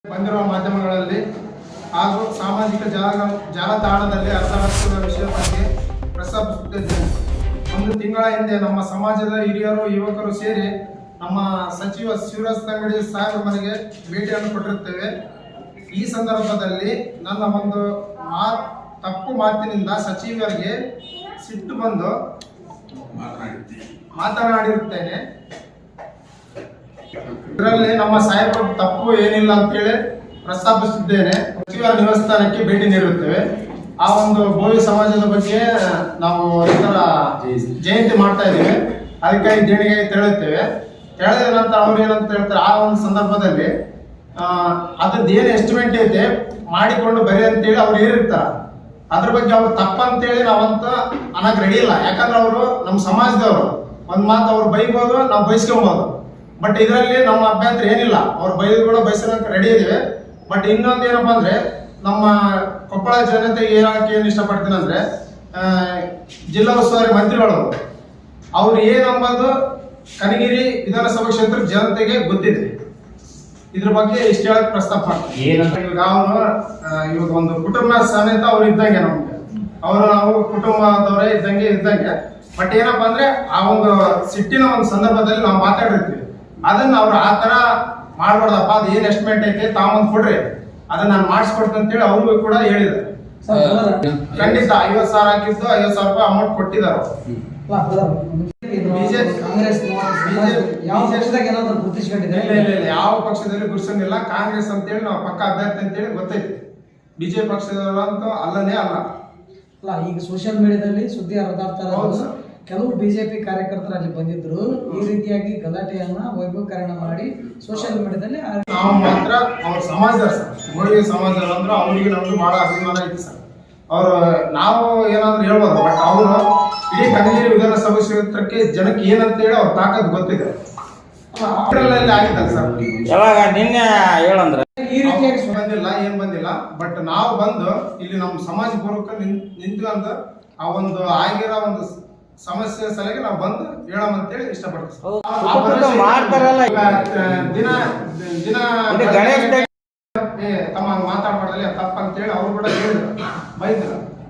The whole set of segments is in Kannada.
ಬಂದಿರುವ ಮಾಧ್ಯಮಗಳಲ್ಲಿ ಹಾಗೂ ಸಾಮಾಜಿಕ ಜಾಲತಾಣದಲ್ಲಿ ಅರ್ಥಾರ್ಥದ ವಿಷಯ ಬಗ್ಗೆ ಪ್ರಸ್ತಾಪಿಸುತ್ತಿದ್ದೇನೆ. ಒಂದು ತಿಂಗಳ ಹಿಂದೆ ನಮ್ಮ ಸಮಾಜದ ಹಿರಿಯರು ಯುವಕರು ಸೇರಿ ನಮ್ಮ ಸಚಿವ ಶಿವರಾಜ್ ತಂಗಡಿ ಸಾಹೇಬರ ಮನೆಗೆ ಭೇಟಿಯನ್ನು ಕೊಟ್ಟಿರುತ್ತೇವೆ. ಈ ಸಂದರ್ಭದಲ್ಲಿ ನನ್ನ ಒಂದು ತಪ್ಪು ಮಾತಿನಿಂದ ಸಚಿವರಿಗೆ ಸಿಟ್ಟು ಬಂದು ಮಾತನಾಡಿರುತ್ತೇನೆ. ಇದರಲ್ಲಿ ನಮ್ಮ ಸಾಹೇಬರ ತಪ್ಪು ಏನಿಲ್ಲ ಅಂತೇಳಿ ಪ್ರಸ್ತಾಪಿಸುತ್ತಿದ್ದೇನೆ. ಸಚಿವರ ನಿವಾಸಸ್ಥಾನಕ್ಕೆ ಭೇಟಿ ನೀಡುತ್ತೇವೆ. ಆ ಒಂದು ಬೋವಿ ಸಮಾಜದ ಬಗ್ಗೆ ನಾವು ಇತರ ಜಯಂತಿ ಮಾಡ್ತಾ ಇದ್ದೀವಿ. ಅದಕ್ಕಾಗಿ ದೇಣಿಗೆ ತೆರಳುತ್ತೇವೆ. ತೆಳೆದ ನಂತರ ಅವ್ರು ಏನಂತ ಹೇಳ್ತಾರೆ, ಆ ಒಂದು ಸಂದರ್ಭದಲ್ಲಿ ಅದ್ರದ್ದು ಏನು ಎಸ್ಟಿಮೇಟ್ ಐತೆ ಮಾಡಿಕೊಂಡು ಬರಿ ಅಂತೇಳಿ ಅವ್ರು ಹೇಳಿರ್ತಾರ. ಅದ್ರ ಬಗ್ಗೆ ಅವ್ರು ತಪ್ಪಂತೇಳಿ ನಾವಂತ ಅನ್ನಕ್ ರೆಡಿ ಇಲ್ಲ. ಯಾಕಂದ್ರೆ ಅವರು ನಮ್ಮ ಸಮಾಜದವರು ಒಂದ್ ಮಾತು ಅವ್ರು ಬೈಬೋದು, ನಾವು ಬಯಸ್ಕೊಬೋದು. ಬಟ್ ಇದರಲ್ಲಿ ನಮ್ಮ ಅಭ್ಯಂತರ ಏನಿಲ್ಲ. ಅವ್ರು ಬೈದು ಕೂಡ ಬಯಸೋಕೆ ರೆಡಿ ಇದೀವಿ. ಬಟ್ ಇನ್ನೊಂದು ಏನಪ್ಪಾ ಅಂದ್ರೆ, ನಮ್ಮ ಕೊಪ್ಪಳ ಜನತೆಗೆ ಹೇಳಕ್ಕೆ ಏನು ಇಷ್ಟಪಡ್ತೀನಿ ಅಂದ್ರೆ, ಜಿಲ್ಲಾ ಉಸ್ತುವಾರಿ ಮಂತ್ರಿಗಳು ಅವ್ರು ಏನಂಬುದು ಕನಗಿರಿ ವಿಧಾನಸಭಾ ಕ್ಷೇತ್ರ ಜನತೆಗೆ ಗೊತ್ತಿದೆ. ಇದ್ರ ಬಗ್ಗೆ ಇಷ್ಟ ಹೇಳಕ್ ಪ್ರಸ್ತಾಪ ಮಾಡ್ತಾರೆ. ಇವಾಗ ಒಂದು ಕುಟುಂಬ ಸಮೇತ ಅವ್ರು ಇದ್ದಂಗೆ ನಮ್ಗೆ, ನಾವು ಕುಟುಂಬದವರೇ ಇದ್ದಂಗೆ. ಬಟ್ ಏನಪ್ಪಾ ಅಂದ್ರೆ, ಆ ಒಂದು ಸಿಟ್ಟಿನ ಒಂದು ಸಂದರ್ಭದಲ್ಲಿ ನಾವು ಮಾತಾಡಿರ್ತೀವಿ. ಅದನ್ನ ಅವ್ರು ಆ ತರ ಮಾಡ್ಬಾರ್ದಪ್ಪ, ಅದು ಏನ್ ಎಸ್ಟಿಮೇಟ್ ಐತೆ ತಾವೊಂದು ಕೊಡ್ರಿ, ಅದನ್ನ ನಾನು ಮಾಡಿಸ್ಕೊಡ್ತೀನಿ ಅಂತೇಳಿ ಅವ್ರಿಗೂ ಕೂಡ ಹೇಳಿದ್ದಾರೆ. ಖಂಡಿತ 50,000 ಹಾಕಿದ್ದು 50,000 ರೂಪಾಯಿ ಅಮೌಂಟ್ ಕೊಟ್ಟಿದ್ದಾರೆ. ಯಾವ ಪಕ್ಷದಲ್ಲಿ ಗುರುಸಂಗಿಲ್ಲ. ಕಾಂಗ್ರೆಸ್ ಅಂತೇಳಿ ನಾವು ಪಕ್ಕ ಅಭ್ಯರ್ಥಿ ಅಂತೇಳಿ ಗೊತ್ತೈತಿ. ಬಿಜೆಪಿ ಪಕ್ಷದವರಂತೂ ಅಲ್ಲನೇ ಅಲ್ಲ. ಈಗ ಸೋಷಿಯಲ್ ಮೀಡಿಯಾದಲ್ಲಿ ಸುದ್ದಿ ಹರಿದಾಡ್ತಾ ಕೆಲವು ಬಿಜೆಪಿ ಕಾರ್ಯಕರ್ತರು ಅಲ್ಲಿ ಬಂದಿದ್ರು. ಈ ರೀತಿಯಾಗಿ ಗಲಾಟೆಯನ್ನ ವೈಭವೀಕರಣ ಮಾಡಿ ಸೋಷಿಯಲ್ ಮೀಡಿಯಾದಲ್ಲಿ ನಾವು ಮಾತ್ರ ಅವ್ರ ಸಮಾಜದವ್ರು ಸರ್, ಗೋಳಿಗೆ ಸಮಾಜದವ್ರು ಅಂದ್ರೆ ಅವ್ರಿಗೆ ನಮ್ಗೆ ಬಹಳ ಅಭಿಮಾನ ಐತಿ ಸರ್. ಅವರು ನಾವು ಏನಾದ್ರು ಹೇಳ್ಬೋದು, ಬಟ್ ಅವರು ಇಡೀ ಕನಗಿರಿ ವಿಧಾನಸಭಾ ಕ್ಷೇತ್ರಕ್ಕೆ ಜನಕ್ಕೆ ಏನಂತ ಹೇಳಿ ಅವ್ರ ತಾಕತ್ ಗೊತ್ತಿದೆ. ಆಗಿದ್ದಲ್ಲ ಸರ್, ಯಾವಾಗ ನಿನ್ನೆ ಹೇಳಂದ್ರೆ ಈ ರೀತಿಯಾಗಿ ಬಂದಿಲ್ಲ. ಬಟ್ ನಾವು ಬಂದು ಇಲ್ಲಿ ನಮ್ಮ ಸಮಾಜ ಪೂರ್ವಕ ನಿಂತ್ಕೊಂಡು ಆ ಒಂದು ಆಗಿರೋ ಒಂದು ಸಮಸ್ಯೆ ಸಲಹೆಗೆ ನಾವು ಬಂದು ಹೇಳೋಮಂತೇಳಿ ಇಷ್ಟಪಡ್ತೀವಿ. ತಮ್ಮ ಮಾತಾಡ್ಬಾರ್ದಲ್ಲಿ ತಪ್ಪಂತೇಳಿ ಅವ್ರು ಕೂಡ ಹೇಳಿದ್ರು,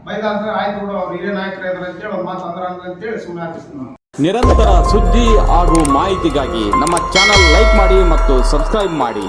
ಬೈದಾದ್ರೆ ಆಯ್ತು ಬಿಡು, ಅವ್ರು ಹಿರಿಯ ನಾಯಕರು ಇದ್ರ ಅಂತೇಳಿ ಒಂದು ಮಾತು ಅಂದ್ರ ಅಂತೇಳಿ ಸುಮ್ಮನೆ ಹಾಕಿಸ್ತೀವಿ. ನಿರಂತರ ಸುದ್ದಿ ಹಾಗೂ ಮಾಹಿತಿಗಾಗಿ ನಮ್ಮ ಚಾನಲ್ ಲೈಕ್ ಮಾಡಿ ಮತ್ತು ಸಬ್ಸ್ಕ್ರೈಬ್ ಮಾಡಿ.